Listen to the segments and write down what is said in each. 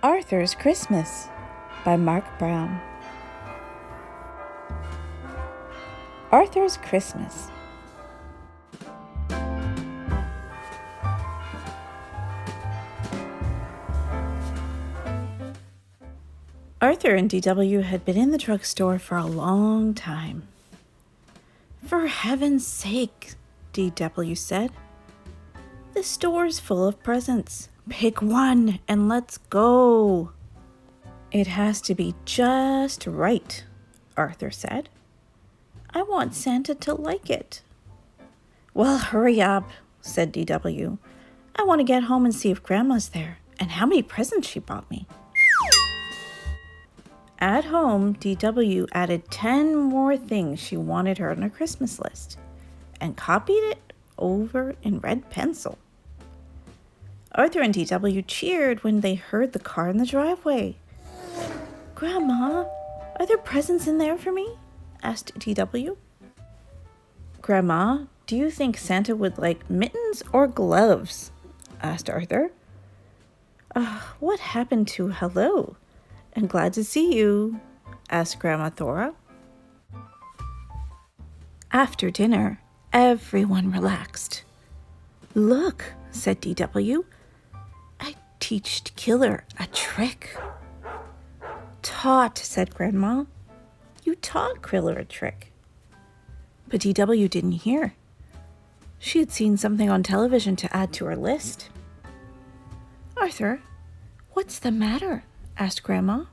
Arthur's Christmas by Marc Brown. Arthur's Christmas. Arthur and DW had been in the drugstore for a long time. "For heaven's sake," DW said. "The store's full of presents. Pick one and let's go." "It has to be just right," Arthur said. "I want Santa to like it." "Well, hurry up," said DW. "I want to get home and see if Grandma's there and how many presents she bought me." At home, DW added 10 more things she wanted her on her Christmas list and copied it over in red pencil. Arthur and DW cheered when they heard the car in the driveway. "Grandma, are there presents in there for me?" asked DW. "Grandma, do you think Santa would like mittens or gloves?" asked Arthur. What happened to hello and glad to see you?" asked Grandma Thora. After dinner, everyone relaxed. "Look," said DW, "I teached Killer a trick." "Taught," said Grandma. "You taught Killer a trick." But DW didn't hear. She had seen something on television to add to her list. "Arthur, what's the matter?" asked Grandma.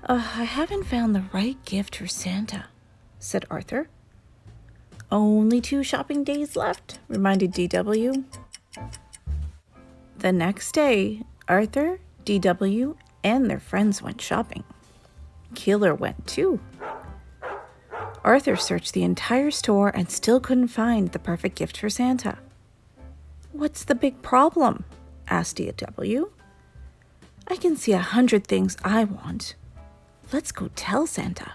I haven't found the right gift for Santa," said Arthur. "Only 2 shopping days left," reminded DW. The next day, Arthur, DW, and their friends went shopping. Killer went too. Arthur searched the entire store and still couldn't find the perfect gift for Santa. "What's the big problem?" asked DW. "I can see 100 things I want. Let's go tell Santa."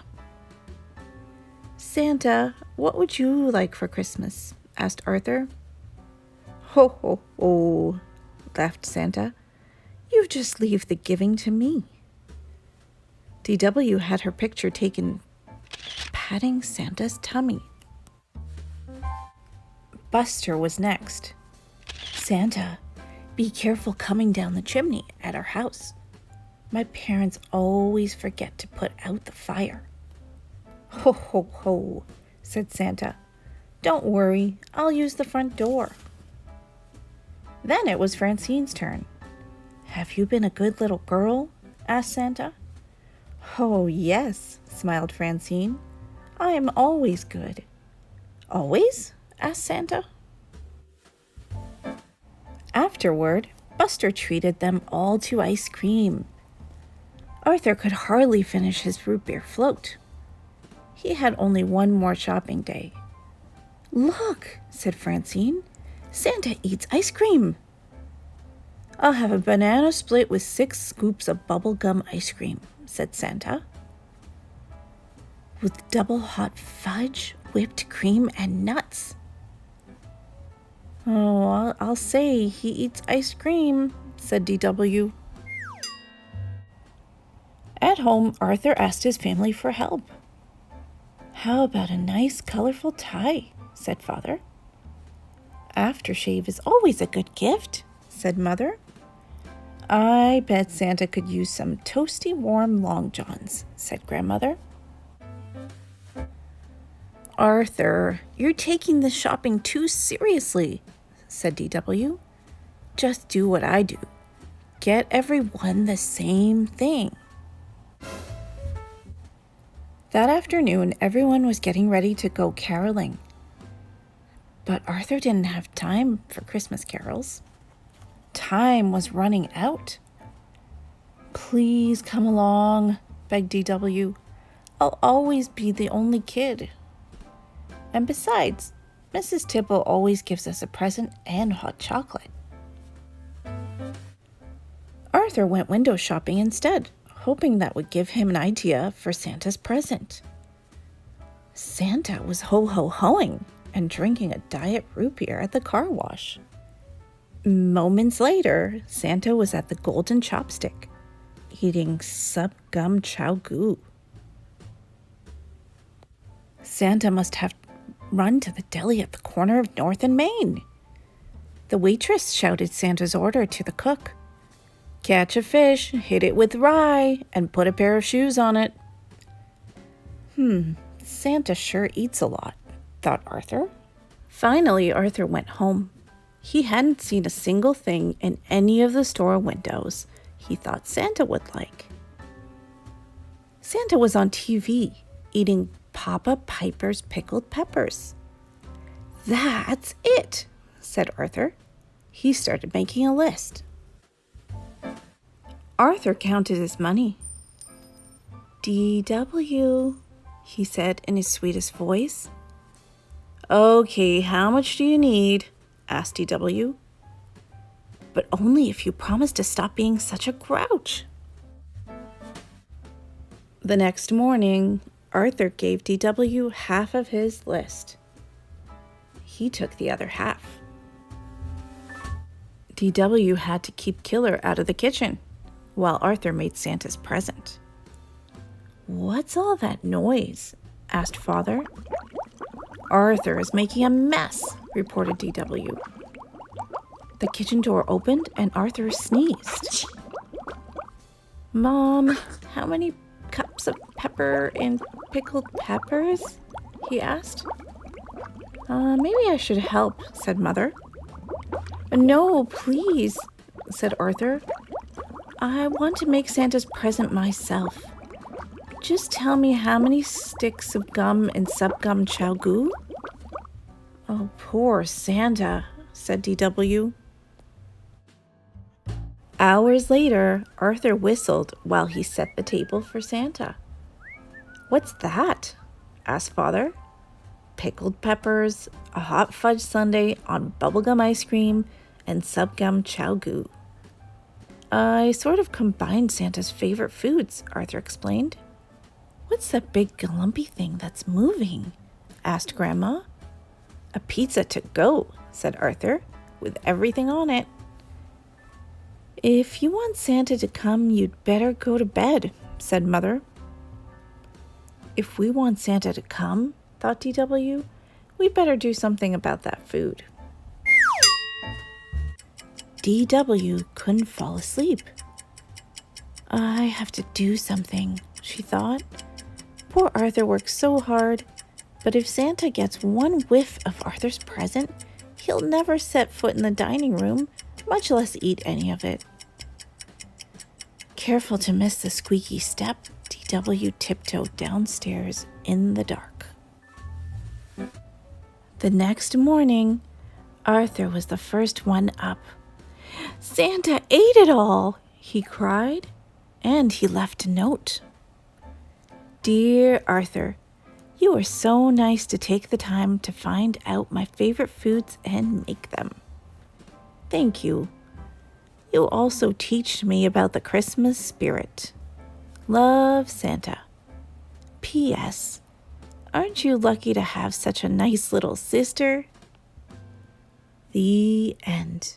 "Santa, what would you like for Christmas?" asked Arthur. "Ho, ho, ho," laughed Santa. "You just leave the giving to me." DW had her picture taken patting Santa's tummy. Buster was next. "Santa, be careful coming down the chimney at our house. My parents always forget to put out the fire." "Ho, ho, ho," said Santa. "Don't worry, I'll use the front door." Then it was Francine's turn. "Have you been a good little girl?" asked Santa. "Oh, yes," smiled Francine. "I am always good." "Always?" asked Santa. Afterward, Buster treated them all to ice cream. Arthur could hardly finish his root beer float. He had only one more shopping day. "Look," said Francine, "Santa eats ice cream." "I'll have a banana split with 6 scoops of bubblegum ice cream," said Santa. "With double hot fudge, whipped cream, and nuts." "Oh, I'll say he eats ice cream," said DW. At home, Arthur asked his family for help. "How about a nice, colorful tie?" said Father. "Aftershave is always a good gift," said Mother. "I bet Santa could use some toasty, warm long johns," said Grandmother. "Arthur, you're taking this shopping too seriously," said DW. "Just do what I do. Get everyone the same thing." That afternoon, everyone was getting ready to go caroling. But Arthur didn't have time for Christmas carols. Time was running out. "Please come along," begged DW. "I'll always be the only kid. And besides, Mrs. Tipple always gives us a present and hot chocolate." Arthur went window shopping instead, hoping that would give him an idea for Santa's present. Santa was ho-ho-hoing and drinking a diet root beer at the car wash. Moments later, Santa was at the Golden Chopstick, eating sub-gum chow goo. Santa must have run to the deli at the corner of North and Main. The waitress shouted Santa's order to the cook. Catch a fish, hit it with rye, and put a pair of shoes on it. Santa sure eats a lot, thought Arthur. Finally, Arthur went home. He hadn't seen a single thing in any of the store windows he thought Santa would like. Santa was on TV, eating Papa Piper's pickled peppers. That's it, said Arthur. He started making a list. Arthur counted his money. DW, he said in his sweetest voice. Okay, how much do you need? Asked DW. But only if you promise to stop being such a grouch. The next morning, Arthur gave DW half of his list. He took the other half. DW had to keep Killer out of the kitchen, while Arthur made Santa's present. What's all that noise? Asked Father. Arthur is making a mess, reported DW. The kitchen door opened and Arthur sneezed. Mom, how many cups of pepper and pickled peppers? He asked. Maybe I should help, said Mother. No, please, said Arthur. I want to make Santa's present myself. Just tell me how many sticks of gum and sub-gum chow goo? Oh, poor Santa, said DW. Hours later, Arthur whistled while he set the table for Santa. What's that? Asked Father. Pickled peppers, a hot fudge sundae on bubblegum ice cream, and sub-gum chow goo. I sort of combined Santa's favorite foods, Arthur explained. What's that big lumpy thing that's moving? Asked Grandma. A pizza to go, said Arthur, with everything on it. If you want Santa to come, you'd better go to bed, said Mother. If we want Santa to come, thought DW, we'd better do something about that food. DW couldn't fall asleep. I have to do something, she thought. Poor Arthur works so hard, but if Santa gets one whiff of Arthur's present, he'll never set foot in the dining room, much less eat any of it. Careful to miss the squeaky step, DW tiptoed downstairs in the dark. The next morning, Arthur was the first one up. Santa ate it all, he cried, and he left a note. Dear Arthur, you are so nice to take the time to find out my favorite foods and make them. Thank you. You also teach me about the Christmas spirit. Love, Santa. P.S. Aren't you lucky to have such a nice little sister? The end.